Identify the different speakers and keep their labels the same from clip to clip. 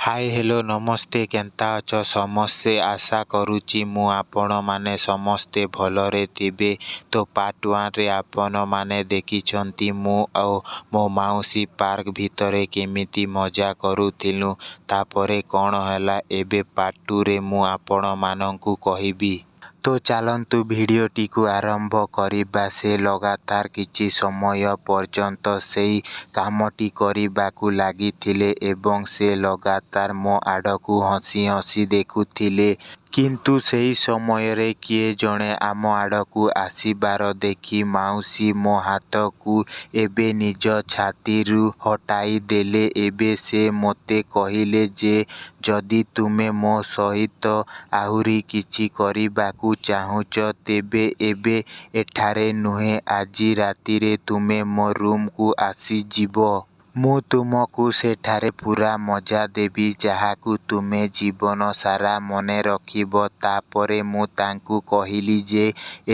Speaker 1: High hello ନମସ୍ତେ କେନ୍ତା ଅଛ ସମସ୍ତେ ଆଶା କରୁଛି ମୁଁ ଆପଣମାନେ ସମସ୍ତେ ଭଲରେ ଥିବେ। ତ ପାର୍ଟ 1ରେ ଆପଣମାନେ ଦେଖିଛନ୍ତି ମୁଁ ଆଉ ମୋ ମାଉସୀ ପାର୍କ ଭିତରେ କେମିତି ମଜା କରୁଥିଲୁ। ତାପରେ କ'ଣ ହେଲା ଏବେ ପାର୍ଟ 2ରେ ମୁଁ ଆପଣମାନଙ୍କୁ କହିବି। ତ ଚାଲନ୍ତୁ ଭିଡ଼ିଓଟିକୁ ଆରମ୍ଭ କରିବା। ସେ ଲଗାତାର କିଛି ସମୟ ପର୍ଯ୍ୟନ୍ତ ସେଇ କାମଟି କରିବାକୁ ଲାଗିଥିଲେ ଏବଂ ସେ ଲଗାତାର ମୋ ଆଡ଼କୁ ହସି ହସି ଦେଖୁଥିଲେ। କିନ୍ତୁ ସେହି ସମୟରେ କିଏ ଜଣେ ଆମ ଆଡ଼କୁ ଆସିବାର ଦେଖି ମାଉସୀ ମୋ ହାତକୁ ଏବେ ନିଜ ଛାତିରୁ ହଟାଇ ଦେଲେ। ଏବେ ସେ ମୋତେ କହିଲେ ଯେ ଯଦି ତୁମେ ମୋ ସହିତ ଆହୁରି କିଛି କରିବାକୁ ଚାହୁଁଛ ତେବେ ଏବେ ଏଠାରେ ନୁହେଁ, ଆଜି ରାତିରେ ତୁମେ ମୋ ରୁମକୁ ଆସିଯିବ। ମୁଁ ତୁମକୁ ସେଠାରେ ପୂରା ମଜା ଦେବି ଯାହାକୁ ତୁମେ ଜୀବନ ସାରା ମନେ ରଖିବ। ତାପରେ ମୁଁ ତାଙ୍କୁ କହିଲି ଯେ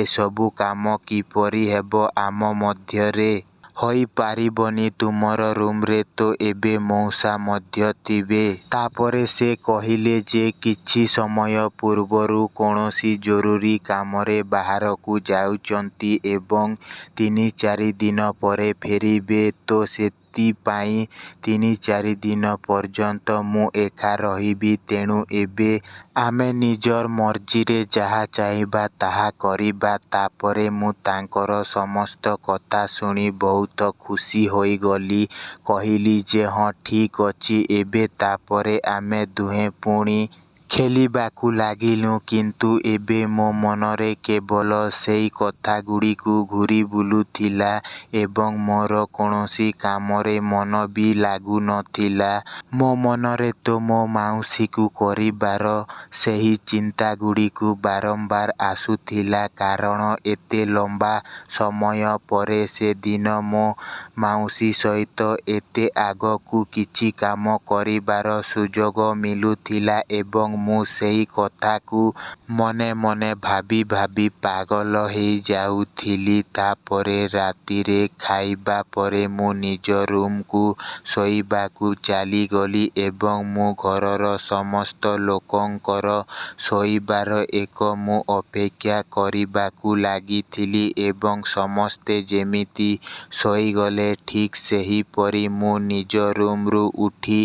Speaker 1: ଏସବୁ କାମ କିପରି ହେବ ଆମ ମଧ୍ୟରେ। ହୋଇପାରିବନି, ତୁମର ରୁମରେ ତ ଏବେ ମଉସା ମଧ୍ୟ ଥିବେ। ତାପରେ ସେ କହିଲେ ଯେ କିଛି ସମୟ ପୂର୍ବରୁ କୌଣସି ଜରୁରୀ କାମରେ ବାହାରକୁ ଯାଉଛନ୍ତି ଏବଂ 3-4 ଦିନ ପରେ ଫେରିବେ। ତ ସେଥିପାଇଁ 3-4 ଦିନ ପର୍ଯ୍ୟନ୍ତ ମୁଁ ଏକା ରହିବି। ତେଣୁ ଏବେ ଆମେ ନିଜର ମର୍ଜିରେ ଯାହା ଚାହିଁବା ତାହା କରିବା। ତାପରେ ମୁଁ ତାଙ୍କର ସମସ୍ତ କଥା ଶୁଣି ବହୁତ ଖୁସି ହୋଇଗଲି। କହିଲି ଯେ ହଁ ଠିକ୍ ଅଛି ଏବେ। ତାପରେ ଆମେ ଦୁହେଁ ପୁଣି ଖେଳିବାକୁ ଲାଗିଲୁ। କିନ୍ତୁ ଏବେ ମୋ ମନରେ କେବଳ ସେଇ କଥାଗୁଡ଼ିକୁ ଘୂରି ବୁଲୁଥିଲା ଏବଂ ମୋର କୌଣସି କାମରେ ମନ ବି ଲାଗୁନଥିଲା। ମୋ ମନରେ ତ ମୋ ମାଉସୀକୁ କରିବାର ସେହି ଚିନ୍ତାଗୁଡ଼ିକୁ ବାରମ୍ବାର ଆସୁଥିଲା। କାରଣ ଏତେ ଲମ୍ବା ସମୟ ପରେ ସେଦିନ ମୋ ମାଉସୀ ସହିତ ଏତେ ଆଗକୁ କିଛି କାମ କରିବାର ସୁଯୋଗ ମିଳୁଥିଲା ଏବଂ ମୁଁ ସେହି କଥାକୁ ମନେ ମନେ ଭାବି ଭାବି ପାଗଳ ହେଇଯାଉଥିଲି। ତାପରେ ରାତିରେ ଖାଇବା ପରେ ମୁଁ ନିଜ ରୁମକୁ ଶୋଇବାକୁ ଚାଲିଗଲି ଏବଂ ମୁଁ ଘରର ସମସ୍ତ ଲୋକଙ୍କର ଶୋଇବାର ମୁଁ ଅପେକ୍ଷା କରିବାକୁ ଲାଗିଥିଲି ଏବଂ ସମସ୍ତେ ଯେମିତି ଶୋଇଗଲେ ଠିକ୍ ସେହିପରି ମୁଁ ନିଜ ରୁମରୁ ଉଠି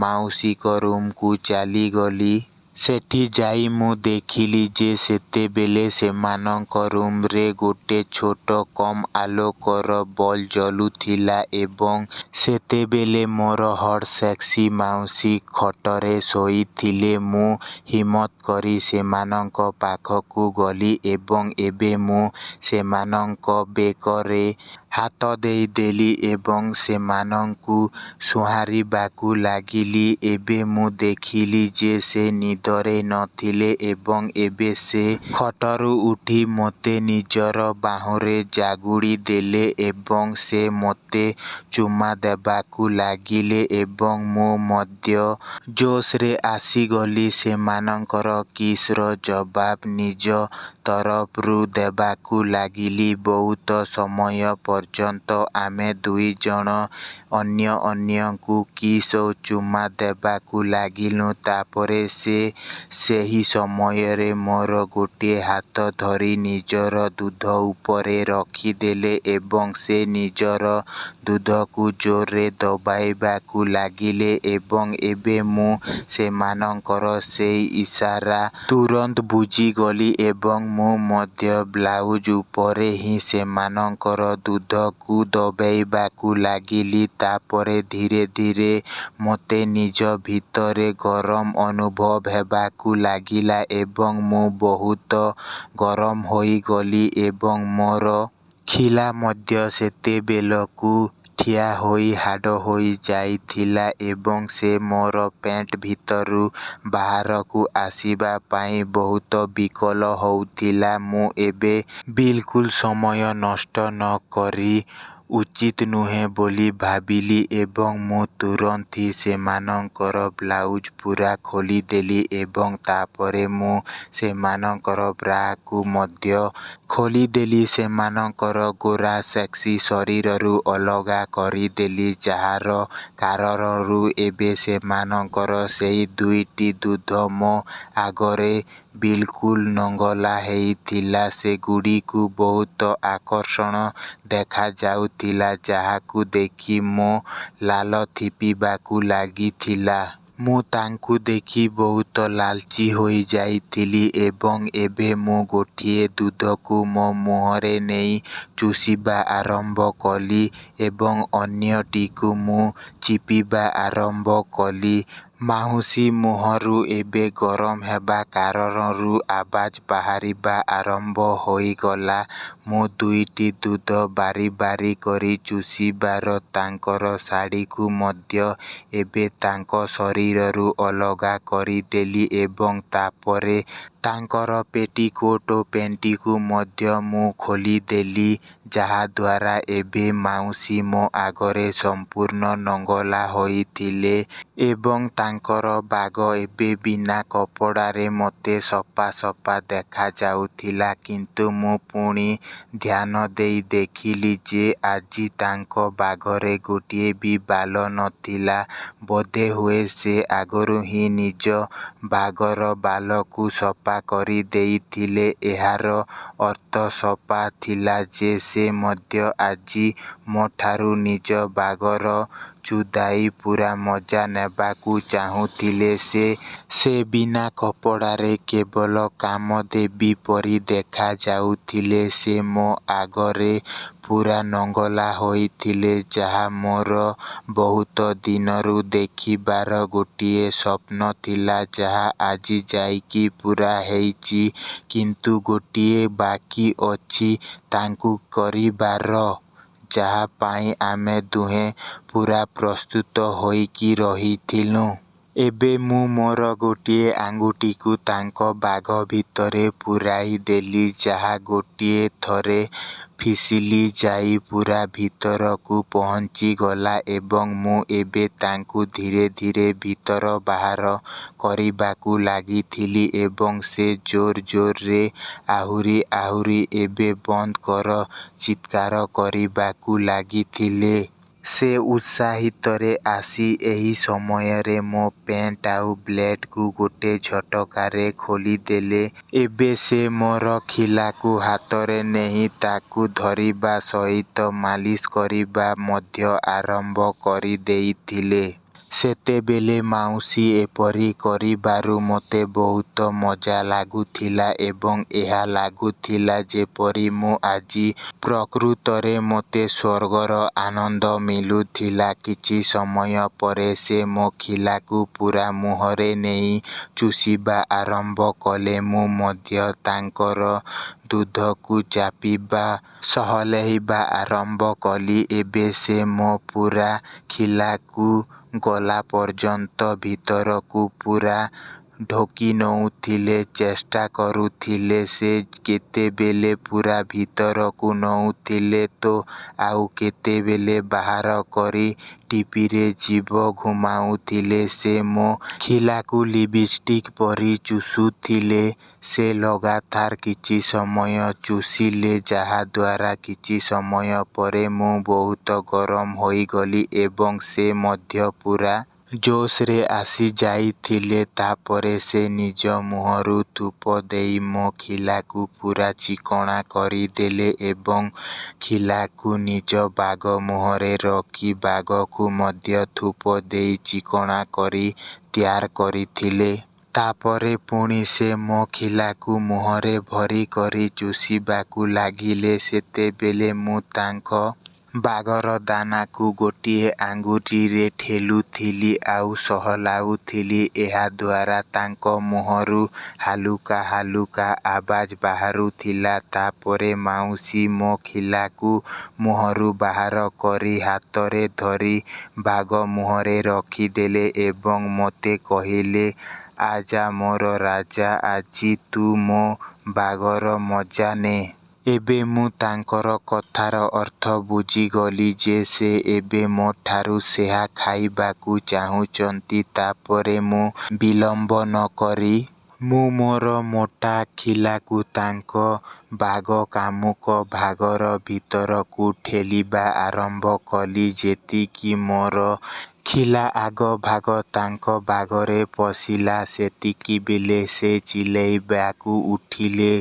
Speaker 1: ମାଉସୀଙ୍କ ରୁମକୁ ଚାଲିଗଲି। ସେଠି ଯାଇ ମୁଁ ଦେଖିଲି ଯେ ସେତେବେଳେ ସେମାନଙ୍କ ରୁମରେ ଗୋଟେ ଛୋଟ କମ୍ ଆଲୋକର ବଲ୍ ଜଳୁଥିଲା ଏବଂ ସେତେବେଳେ ମୋର ହଟ୍ ସେକ୍ସି ମାଉସୀ ଖଟରେ ଶୋଇଥିଲେ। ମୁଁ ହିମ୍ମତ କରି ସେମାନଙ୍କ ପାଖକୁ ଗଲି ଏବଂ ଏବେ ମୁଁ ସେମାନଙ୍କ ବେକରେ ହାତ ଦେଇଦେଲି ଏବଂ ସେମାନଙ୍କୁ ସୁହାରିବାକୁ ଲାଗିଲି। ଏବେ ମୁଁ ଦେଖିଲି ଯେ ସେ ନିଦରେ ନଥିଲେ ଏବଂ ଏବେ ସେ ଖଟରୁ ଉଠି ମୋତେ ନିଜର ବାହୁରେ ଜାବୁଡ଼ି ଦେଲେ ଏବଂ ସେ ମୋତେ ଚୁମା ଦେବାକୁ ଲାଗିଲେ ଏବଂ ମୁଁ ମଧ୍ୟ ଜୋଶରେ ଆସିଗଲି ସେମାନଙ୍କର କିସ୍ର ଜବାବ ନିଜ ତରଫରୁ ଦେବାକୁ ଲାଗିଲି। ବହୁତ ସମୟ ପର୍ଯ୍ୟନ୍ତ ଆମେ ଦୁଇଜଣ ଅନ୍ୟ ଅନ୍ୟଙ୍କୁ କିସ୍ ଓ ଚୁମା ଦେବାକୁ ଲାଗିଲୁ। ତାପରେ ସେ ସେହି ସମୟରେ ମୋର ଗୋଟିଏ ହାତ ଧରି ନିଜର ଦୁଧ ଉପରେ ରଖିଦେଲେ ଏବଂ ସେ ନିଜର ଦୁଧକୁ ଜୋରରେ ଦବାଇବାକୁ ଲାଗିଲେ ଏବଂ ଏବେ ମୁଁ ସେମାନଙ୍କର ସେଇ ଇସାରା ତୁରନ୍ତ ବୁଝିଗଲି ଏବଂ ମୁଁ ମଧ୍ୟ ବ୍ଲାଉଜ ଉପରେ ହିଁ ସେମାନଙ୍କର ଦୁଧକୁ ଦବାଇବାକୁ ଲାଗିଲି। ତାପରେ ଧୀରେ ଧୀରେ ମୋତେ ନିଜ ଭିତରେ ଗରମ ଅନୁଭବ ହେବାକୁ ଲାଗିଲା ଏବଂ ମୁଁ ବହୁତ ଗରମ ହୋଇଗଲି ଏବଂ ମୋର ଖିଲା ମଧ୍ୟ ସେତେବେଳକୁ ଠିଆ ହୋଇ ହାଡ଼ ହୋଇଯାଇଥିଲା ଏବଂ ସେ ମୋର ପ୍ୟାଣ୍ଟ ଭିତରୁ ବାହାରକୁ ଆସିବା ପାଇଁ ବହୁତ ବିକଳ ହେଉଥିଲା। ମୁଁ ଏବେ ବିଲକୁଲ ସମୟ ନଷ୍ଟ ନକରି ଉଚିତ ନୁହେଁ ବୋଲି ଭାବିଲି ଏବଂ ମୁଁ ତୁରନ୍ତ ହିଁ ସେମାନଙ୍କର ବ୍ଲାଉଜ ପୂରା ଖୋଲିଦେଲି ଏବଂ ତାପରେ ମୁଁ ସେମାନଙ୍କର ବ୍ରାକୁ ମଧ୍ୟ ଖୋଲିଦେଲି। ସେମାନଙ୍କର ଗୋରା ସେକ୍ସି ଶରୀରରୁ ଅଲଗା କରିଦେଲି, ଯାହାର କାରଣରୁ ଏବେ ସେମାନଙ୍କର ସେହି ଦୁଇଟି ଦୁଧ ମୋ ଆଗରେ ବିଲକୁଲ ନଙ୍ଗଲା ହୋଇଥିଲା। ସେଗୁଡ଼ିକୁ ବହୁତ ଆକର୍ଷଣ ଦେଖାଯାଉଥିଲା, ଯାହାକୁ ଦେଖି ମୋ ଲାଳ ଥିପିବାକୁ ଲାଗିଥିଲା। ମୁଁ ତାଙ୍କୁ ଦେଖି ବହୁତ ଲାଲଚି ହୋଇଯାଇଥିଲି ଏବଂ ଏବେ ମୁଁ ଗୋଟିଏ ଦୁଧକୁ ମୋ ମୁହଁରେ ନେଇ ଚୁଷିବା ଆରମ୍ଭ କଲି ଏବଂ ଅନ୍ୟଟିକୁ ମୁଁ ଚିପିବା ଆରମ୍ଭ କଲି। ମାଉସୀ ମୁହଁରୁ ଏବେ ଗରମ ହେବା କାରଣରୁ ଆବାଜ ବାହାରିବା ଆରମ୍ଭ ହୋଇଗଲା। ମୁଁ ଦୁଇଟି ଦୁଧ ବାରି ବାରି କରି ଚୁଷିବାର ତାଙ୍କର ଶାଢ଼ୀକୁ ମଧ୍ୟ ଏବେ ତାଙ୍କ ଶରୀରରୁ ଅଲଗା କରିଦେଲି ଏବଂ ତାପରେ ତାଙ୍କର ପେଟିକୋଟ ଓ ପେଣ୍ଟିକୁ ମଧ୍ୟ ମୁଁ ଖୋଲିଦେଲି, ଯାହାଦ୍ୱାରା ଏବେ ମାଉସୀ ମୋ ଆଗରେ ସମ୍ପୂର୍ଣ୍ଣ ନଙ୍ଗଲା ହୋଇଥିଲେ ଏବଂ ତାଙ୍କର ବାଗ ଏବେ ବିନା କପଡ଼ାରେ ମୋତେ ସଫା ସଫା ଦେଖାଯାଉଥିଲା। କିନ୍ତୁ ମୁଁ ପୁଣି ଧ୍ୟାନ ଦେଇ ଦେଖିଲି ଯେ ଆଜି ତାଙ୍କ ବାଗରେ ଗୋଟିଏ ବି ବାଲ ନଥିଲା। ବୋଧହୁଏ ସେ ଆଗରୁ ହିଁ ନିଜ ବାଗର ବାଲକୁ ସଫା କରିଦେଇଥିଲେ। ଏହାର ଅର୍ଥ ସଫା ଥିଲା ଯେ ସେ ମଧ୍ୟ ଆଜି ମୋଠାରୁ ନିଜ ବାଗର ଚୁଦାଇ ପୂରା ମଜା ନେବାକୁ ଚାହୁଁଥିଲେ। ସେ ବିନା କପଡ଼ାରେ କେବଳ କାମଦେବୀ ପରି ଦେଖାଯାଉଥିଲେ। ସେ ମୋ ଆଗରେ ପୂରା ନଙ୍ଗଲା ହୋଇଥିଲେ, ଯାହା ମୋର ବହୁତ ଦିନରୁ ଦେଖିବାର ଗୋଟିଏ ସ୍ୱପ୍ନ ଥିଲା, ଯାହା ଆଜି ଯାଇକି ପୂରା ହେଇଛି। କିନ୍ତୁ ଗୋଟିଏ ବାକି ଅଛି ତାଙ୍କୁ କରିବାର, ଯାହା ପାଇଁ ଆମେ ଦୁହେଁ ପୂରା ପ୍ରସ୍ତୁତ ହୋଇକି ରହିଥିଲୁଁ। ଏବେ ମୁଁ ମୋର ଗୋଟିଏ ଆଙ୍ଗୁଠିକୁ ତାଙ୍କ ବାଗ ଭିତରେ ପୂରାଇଦେଲି, ଯାହା ଗୋଟିଏ ଥରେ ଫିସିଲି ଯାଇ ପୂରା ଭିତରକୁ ପହଞ୍ଚିଗଲା ଏବଂ ମୁଁ ଏବେ ତାଙ୍କୁ ଧୀରେ ଧୀରେ ଭିତର ବାହାର କରିବାକୁ ଲାଗିଥିଲି ଏବଂ ସେ ଜୋର ଜୋରରେ ଆହୁରି ଆହୁରି ଏବେ ବନ୍ଦ କର ଚିତ୍କାର କରିବାକୁ ଲାଗିଥିଲେ। ସେ ଉତ୍ସାହିତରେ ଆସି ଏହି ସମୟରେ ମୋ ପେଣ୍ଟ ଆଉ ବେଲ୍ଟକୁ ଗୋଟେ ଝଟକାରେ ଖୋଲିଦେଲେ। ଏବେ ସେ ମୋର ଖିଲାକୁ ହାତରେ ନେଇ ତାକୁ ଧରିବା ସହିତ ମାଲିସ କରିବା ମଧ୍ୟ ଆରମ୍ଭ କରିଦେଇଥିଲେ। ସେତେବେଳେ ମାଉସୀ ଏପରି କରିବାରୁ ମୋତେ ବହୁତ ମଜା ଲାଗୁଥିଲା ଏବଂ ଏହା ଲାଗୁଥିଲା ଯେପରି ମୁଁ ଆଜି ପ୍ରକୃତରେ ମୋତେ ସ୍ୱର୍ଗର ଆନନ୍ଦ ମିଳୁଥିଲା। କିଛି ସମୟ ପରେ ସେ ମୋ ଖିଲାକୁ ପୂରା ମୁହଁରେ ନେଇ ଚୁଷିବା ଆରମ୍ଭ କଲେ। ମୁଁ ମଧ୍ୟ ତାଙ୍କର ଦୁଧକୁ ଚାପିବା ସହଲେଇବା ଆରମ୍ଭ କଲି। ଏବେ ସେ ମୋ ପୂରା ଖିଲାକୁ ଗଲା ପର୍ଯ୍ୟନ୍ତ ଭିତରକୁ ପୂରା ଢୋକି ନେଉଥିଲେ, ଚେଷ୍ଟା କରୁଥିଲେ। ସେ କେତେବେଳେ ପୂରା ଭିତରକୁ ନେଉଥିଲେ ତ ଆଉ କେତେବେଳେ ବାହାର କରି ଟିପିରେ ଜିଭ ଘୁମାଉଥିଲେ। ସେ ମୋ ଖିଲାକୁ ଲିପଷ୍ଟିକ୍ ପରି ଚୁଷୁଥିଲେ। ସେ ଲଗାତାର କିଛି ସମୟ ଚୁଷିଲେ, ଯାହାଦ୍ୱାରା କିଛି ସମୟ ପରେ ମୁଁ ବହୁତ ଗରମ ହୋଇଗଲି ଏବଂ ସେ ମଧ୍ୟ ପୂରା ଜୋଶରେ ଆସିଯାଇଥିଲେ। ତାପରେ ସେ ନିଜ ମୁହଁରୁ ଧୂପ ଦେଇ ମୋ ଖିଲାକୁ ପୂରା ଚିକ୍କଣ କରିଦେଲେ ଏବଂ ଖିଲାକୁ ନିଜ ବାଗ ମୁହଁରେ ରଖି ବାଗକୁ ମଧ୍ୟ ଧୂପ ଦେଇ ଚିକ୍କଣ କରି ତିଆର କରିଥିଲେ। ତାପରେ ପୁଣି ସେ ମୋ ଖିଲାକୁ ମୁହଁରେ ଭରି କରି ଚୁଷିବାକୁ ଲାଗିଲେ। ସେତେବେଳେ ମୁଁ ତାଙ୍କ ବାଗର ଦାନାକୁ ଗୋଟିଏ ଆଙ୍ଗୁଠିରେ ଠେଲୁଥିଲି ଆଉ ସହଲାଉଥିଲି। ଏହାଦ୍ୱାରା ତାଙ୍କ ମୁହଁରୁ ହାଲୁକା ହାଲୁକା ଆବାଜ ବାହାରୁଥିଲା। ତାପରେ ମାଉସୀ ମୋ ଖିଲାକୁ ମୁହଁରୁ ବାହାର କରି ହାତରେ ଧରି ବାଗ ମୁହଁରେ ରଖିଦେଲେ ଏବଂ ମୋତେ କହିଲେ, "ଆଜା ମୋର ରାଜା, ଆଜି ତୁ ମୋ ବାଗର ମଜା ନେ। ଏବେ ମୁଁ ତାଙ୍କର କଥାର ଅର୍ଥ ବୁଝିଗଲି ଯେ ସେ ଏବେ ମୋ ଠାରୁ ସେହା ଖାଇବାକୁ ଚାହୁଁଛନ୍ତି। ତାପରେ ମୁଁ ବିଳମ୍ବ ନ କରି ମୁଁ ମୋର ମୋଟା ଖିଲାକୁ ତାଙ୍କ ବାଗକାମୁକ ଭାଗର ଭିତରକୁ ଠେଲିବା ଆରମ୍ଭ କଲି। ଯେତିକି ମୋର ଖିଲା ଆଗ ଭାଗ ତାଙ୍କ ବାଗରେ ପଶିଲା ସେତିକିବେଳେ ସେ ଚିଲେଇବାକୁ ଉଠିଲେ,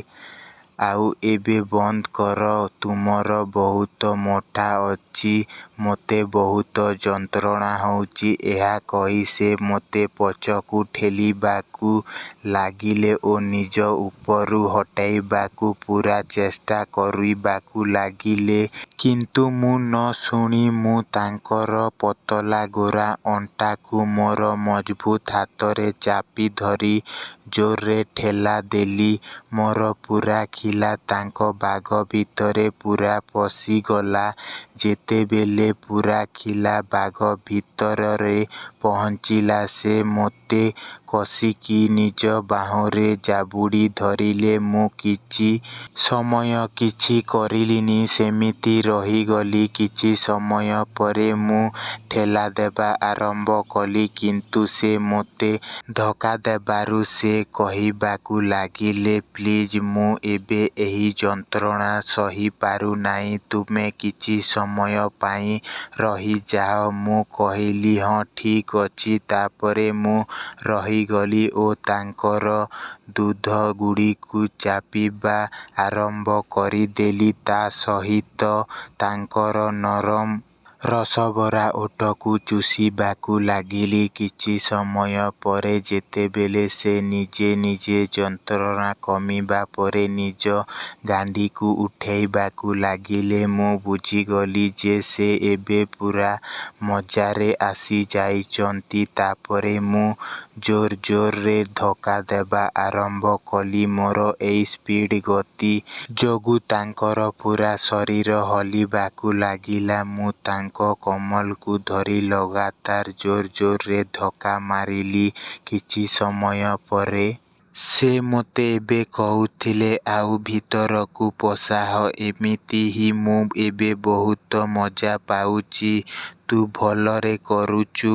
Speaker 1: ଆଉ ଏବେ ବନ୍ଦ କର, ତୁମର ବହୁତ ମୋଟା ଅଛି, ମୋତେ ବହୁତ ଯନ୍ତ୍ରଣା ହେଉଛି। ଏହା କହି ସେ ମୋତେ ପଛକୁ ଠେଲିବାକୁ ଲାଗିଲେ ଓ ନିଜ ଉପରୁ ହଟାଇବାକୁ ପୂରା ଚେଷ୍ଟା କରିବାକୁ ଲାଗିଲେ। କିନ୍ତୁ ମୁଁ ନ ଶୁଣି ମୁଁ ତାଙ୍କର ପତଳା ଗୋରା ଅଣ୍ଟାକୁ ମୋର ମଜବୁତ ହାତରେ ଚାପି ଧରି ଜୋରରେ ଠେଲା ଦେଲି। ମୋର ପୂରା ଖିଲା ତାଙ୍କ ବାଗ ଭିତରେ ପୂରା ପଶିଗଲା। ଯେତେବେଳେ ପୂରା ଖିଲା ବାଗ ଭିତରରେ ପହଞ୍ଚିଲା, ସେ ମୋତେ କଷିକି ନିଜ ବାହୁରେ ଜାବୁଡ଼ି ଧରିଲେ। ମୁଁ କିଛି ସମୟ କିଛି କରିଲିନି, ସେମିତି ରହିଗଲି। କିଛି ସମୟ ପରେ ମୁଁ ଠେଲା ଦେବା ଆରମ୍ଭ କଲି, କିନ୍ତୁ ସେ ମୋତେ ଧକ୍କା ଦେବାରୁ ସେ କହିବାକୁ ଲାଗିଲେ, ପ୍ଲିଜ୍, ମୁଁ ଏବେ ଏହି ଯନ୍ତ୍ରଣା ସହିପାରୁନାହିଁ, ତୁମେ କିଛି ସମୟ ପାଇଁ ରହିଯାଅ। ମୁଁ କହିଲି, ହଁ, ଠିକ୍ ଅଛି। ତାପରେ ମୁଁ ରହିଗଲି ଓ ତାଙ୍କର ଦୁଧଗୁଡ଼ିକୁ ଚାପିବା ଆରମ୍ଭ କରିଦେଲି। ତା ସହିତ ତାଙ୍କର ନରମ ରସଭରା ଓଠକୁ ଚୁଷିବାକୁ ଲାଗିଲି। କିଛି ସମୟ ପରେ ଯେତେବେଳେ ସେ ନିଜେ ନିଜେ ଯନ୍ତ୍ରଣା କମିବା ପରେ ନିଜ ଗାଣ୍ଡିକୁ ଉଠେଇବାକୁ ଲାଗିଲେ, ମୁଁ ବୁଝିଗଲି ଯେ ସେ ଏବେ ପୂରା ମଜ୍ଜାରେ ଆସିଯାଇଛନ୍ତି। ତାପରେ ମୁଁ ଜୋର ଜୋରରେ ଧକ୍କା ଦେବା ଆରମ୍ଭ କଲି। ମୋର ଏହି ସ୍ପିଡ୍ ଗତି ଯୋଗୁଁ ତାଙ୍କର ପୂରା ଶରୀର ହଲିବାକୁ ଲାଗିଲା। ମୁଁ ତାଙ୍କ କମଲକୁ ଧରି ଲଗାତାର ଜୋର ଜୋରରେ ଧକ୍କା ମାରିଲି। କିଛି ସମୟ ପରେ ସେ ମୋତେ ଏବେ କହୁଥିଲେ, ଆଉ ଭିତରକୁ ପଶାଅ, ଏମିତି ହିଁ ମୁଁ ଏବେ ବହୁତ ମଜ୍ଜା ପାଉଛି। ତୁ ଭଲରେ କରୁଛୁ।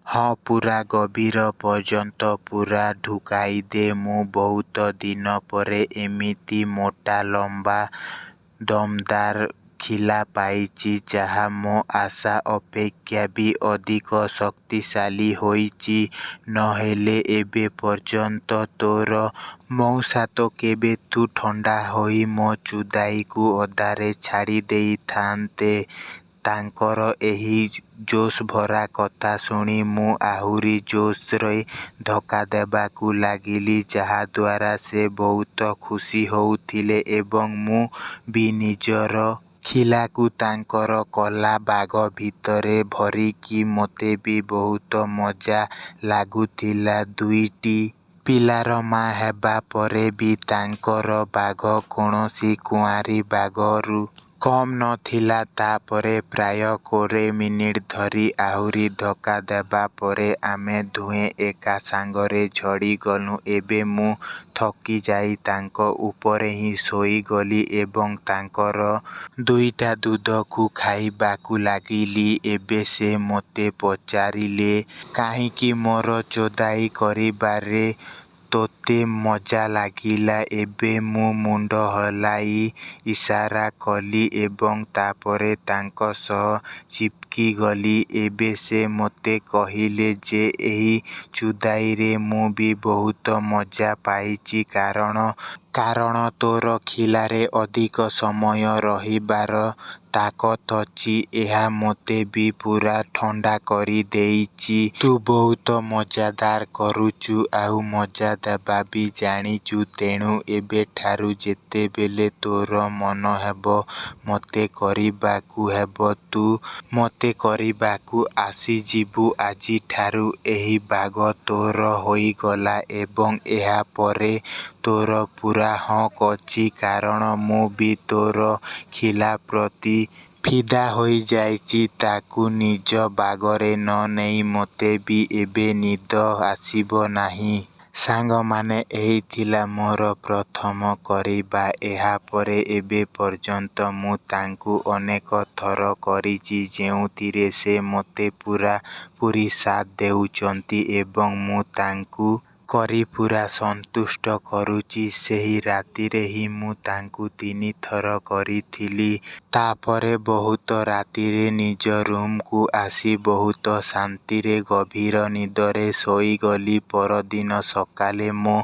Speaker 1: ହଁ, ପୂରା ଗଭୀର ପର୍ଯ୍ୟନ୍ତ ପୂରା ଢୁକାଇଦେ। ମୁଁ ବହୁତ ଦିନ ପରେ ଏମିତି ମୋଟା, ଲମ୍ବା, ଦମଦାର ଖିଲା ପାଇଛି, ଯାହା ମୋ ଆଶା ଅପେକ୍ଷା ବି ଅଧିକ ଶକ୍ତିଶାଳୀ ହୋଇଛି। ନହେଲେ ଏବେ ପର୍ଯ୍ୟନ୍ତ ତୋର ମଉସାତ କେବେଠୁ ଥଣ୍ଡା ହୋଇ ମୋ ଚୁଦାଇକୁ ଅଧାରେ ଛାଡ଼ି ଦେଇଥାନ୍ତେ। ତାଙ୍କର ଏହି ଜୋଶଭରା କଥା ଶୁଣି ମୁଁ ଆହୁରି ଜୋରରେ ଧକ୍କା ଦେବାକୁ ଲାଗିଲି, ଯାହାଦ୍ୱାରା ସେ ବହୁତ ଖୁସି ହେଉଥିଲେ ଏବଂ ମୁଁ ବି ନିଜର ଖିଲାକୁ ତାଙ୍କର କଲା ବାଗ ଭିତରେ ଭରିକି ମୋତେ ବି ବହୁତ ମଜ୍ଜା ଲାଗୁଥିଲା। ଦୁଇଟି ପିଲାର ମା' ହେବା ପରେ ବି ତାଙ୍କର ବାଗ କୌଣସି କୁଆଁରୀ ବାଗରୁ କମ୍ ନଥିଲା। ତାପରେ ପ୍ରାୟ 20 ମିନିଟ୍ ଧରି ଆହୁରି ଧକ୍କା ଦେବା ପରେ ଆମେ ଦୁହେଁ ଏକା ସାଙ୍ଗରେ ଝଡ଼ିଗଲୁ। ଏବେ ମୁଁ ଥକିଯାଇ ତାଙ୍କ ଉପରେ ହିଁ ଶୋଇଗଲି ଏବଂ ତାଙ୍କର ଦୁଇଟା ଦୁଧକୁ ଖାଇବାକୁ ଲାଗିଲି। ଏବେ ସେ ମୋତେ ପଚାରିଲେ, କାହିଁକି ମୋର ଚୋଦାଇ କରିବାରେ ତୋତେ ମଜ୍ଜା ଲାଗିଲା? ଏବେ ମୁଁ ମୁଣ୍ଡ ହଲାଇ ଇସାରା କଲି ଏବଂ ତାପରେ ତାଙ୍କ ସହ ଚିପକିଗଲି। ଏବେ ସେ ମୋତେ କହିଲେ ଯେ ଏହି ଚୁଦାଇରେ ମୁଁ ବି ବହୁତ ମଜ୍ଜା ପାଇଛି, କାରଣ ତୋର ଖିଲାରେ ଅଧିକ ସମୟ ରହିବାର ତାକତ ଅଛି। ଏହା ମୋତେ ବି ପୂରା ଥଣ୍ଡା କରିଦେଇଛି। ତୁ ବହୁତ ମଜ୍ଜାଦାର କରୁଛୁ, ଆଉ ମଜ୍ଜା ଦେବା ବି ଜାଣିଛୁ। ତେଣୁ ଏବେଠାରୁ ଯେତେବେଳେ ତୋର ମନ ହେବ ମୋତେ କରିବାକୁ ହେବ, ତୁ ମୋତେ କରିବାକୁ ଆସିଯିବୁ। ଆଜିଠାରୁ ଏହି ବାଗ ତୋର ହୋଇଗଲା ଏବଂ ଏହା ପରେ ତୋର ପୂରା ହକ୍ ଅଛି, କାରଣ ମୁଁ ବି ତୋର ଖିଲା ପ୍ରତି ଫିଦା ହୋଇଯାଇଛି। ତାକୁ ନିଜ ବାଗରେ ନ ନେଇ ମୋତେ ବି ଏବେ ନିଦ ଆସିବ ନାହିଁ। ସାଙ୍ଗମାନେ ଏହି ଥିଲା ମୋର ପ୍ରଥମ କରିବା। ଏହାପରେ ଏବେ ପର୍ଯ୍ୟନ୍ତ ମୁଁ ତାଙ୍କୁ ଅନେକ ଥର କରିଛି ଯେଉଁଥିରେ ସେ ମୋତେ ପୂରାପୂରି ସାଥ୍ ଦେଉଛନ୍ତି ଏବଂ ମୁଁ ତାଙ୍କୁ କରି ପୂରା ସନ୍ତୁଷ୍ଟ କରୁଛି। ସେହି ରାତିରେ ହିଁ ମୁଁ ତାଙ୍କୁ 3 ଥର କରିଥିଲି। ତାପରେ ବହୁତ ରାତିରେ ନିଜ ରୁମ୍କୁ ଆସି ବହୁତ ଶାନ୍ତିରେ ଗଭୀର ନିଦରେ ଶୋଇଗଲି। ପରଦିନ ସକାଳେ ମୋ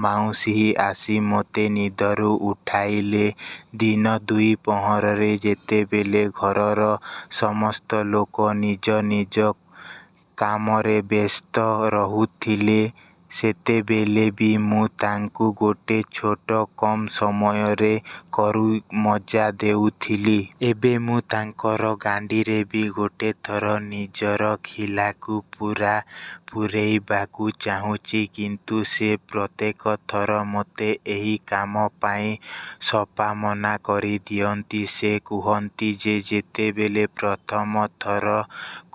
Speaker 1: ମାଉସୀ ଆସି ମୋତେ ନିଦରୁ ଉଠାଇଲେ। ଦିନ ଦ୍ୱିପ୍ରହରରେ ଯେତେବେଳେ ଘରର ସମସ୍ତ ଲୋକ ନିଜ ନିଜ କାମରେ ବ୍ୟସ୍ତ ରହୁଥିଲେ, ସେତେବେଳେ ବି ମୁଁ ତାଙ୍କୁ ଗୋଟେ ଛୋଟ କମ୍ ସମୟରେ କରି ମଜା ଦେଉଥିଲି। ଏବେ ମୁଁ ତାଙ୍କର ଗାଣ୍ଡିରେ ବି ଗୋଟେ ଥର ନିଜର ଖିଲାକୁ ପୂରେଇବାକୁ ଚାହୁଁଛି, କିନ୍ତୁ ସେ ପ୍ରତ୍ୟେକ ଥର ମୋତେ ଏହି କାମ ପାଇଁ ସଫା ମନା କରିଦିଅନ୍ତି। ସେ କୁହନ୍ତି ଯେ ଯେତେବେଳେ ପ୍ରଥମ ଥର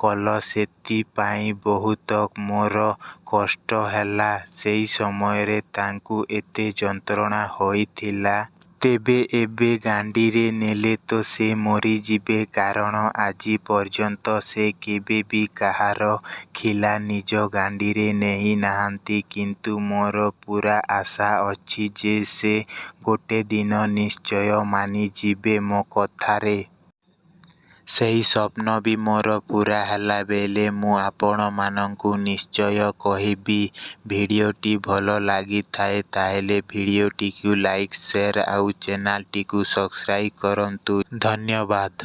Speaker 1: କଲ ସେଥିପାଇଁ ବହୁତ ମୋର କଷ୍ଟ ହେଲା। ସେହି ସମୟରେ ତାଙ୍କୁ ଏତେ ଯନ୍ତ୍ରଣା ହୋଇଥିଲା। ତେବେ ଏବେ ଗାଣ୍ଡିରେ ନେଲେ ତ ସେ ମରିଯିବେ, କାରଣ ଆଜି ପର୍ଯ୍ୟନ୍ତ ସେ କେବେ ବି କାହାର ଖିଲା ନିଜ ଗାଣ୍ଡିରେ ନେଇ ନାହାନ୍ତି। କିନ୍ତୁ ମୋର ପୂରା ଆଶା ଅଛି ଯେ ସେ ଗୋଟେ ଦିନ ନିଶ୍ଚୟ ମାନିଯିବେ ମୋ କଥାରେ। ସେହି ସ୍ୱପ୍ନ ବି ମୋର ପୂରା ହେଲାବେଳେ ମୁଁ ଆପଣମାନଙ୍କୁ ନିଶ୍ଚୟ କହିବି। ଭିଡ଼ିଓଟି ଭଲ ଲାଗିଥାଏ ତାହେଲେ ଭିଡ଼ିଓଟିକୁ ଲାଇକ୍, ସେୟାର ଆଉ ଚ୍ୟାନେଲଟିକୁ ସବସ୍କ୍ରାଇବ୍ କରନ୍ତୁ। ଧନ୍ୟବାଦ।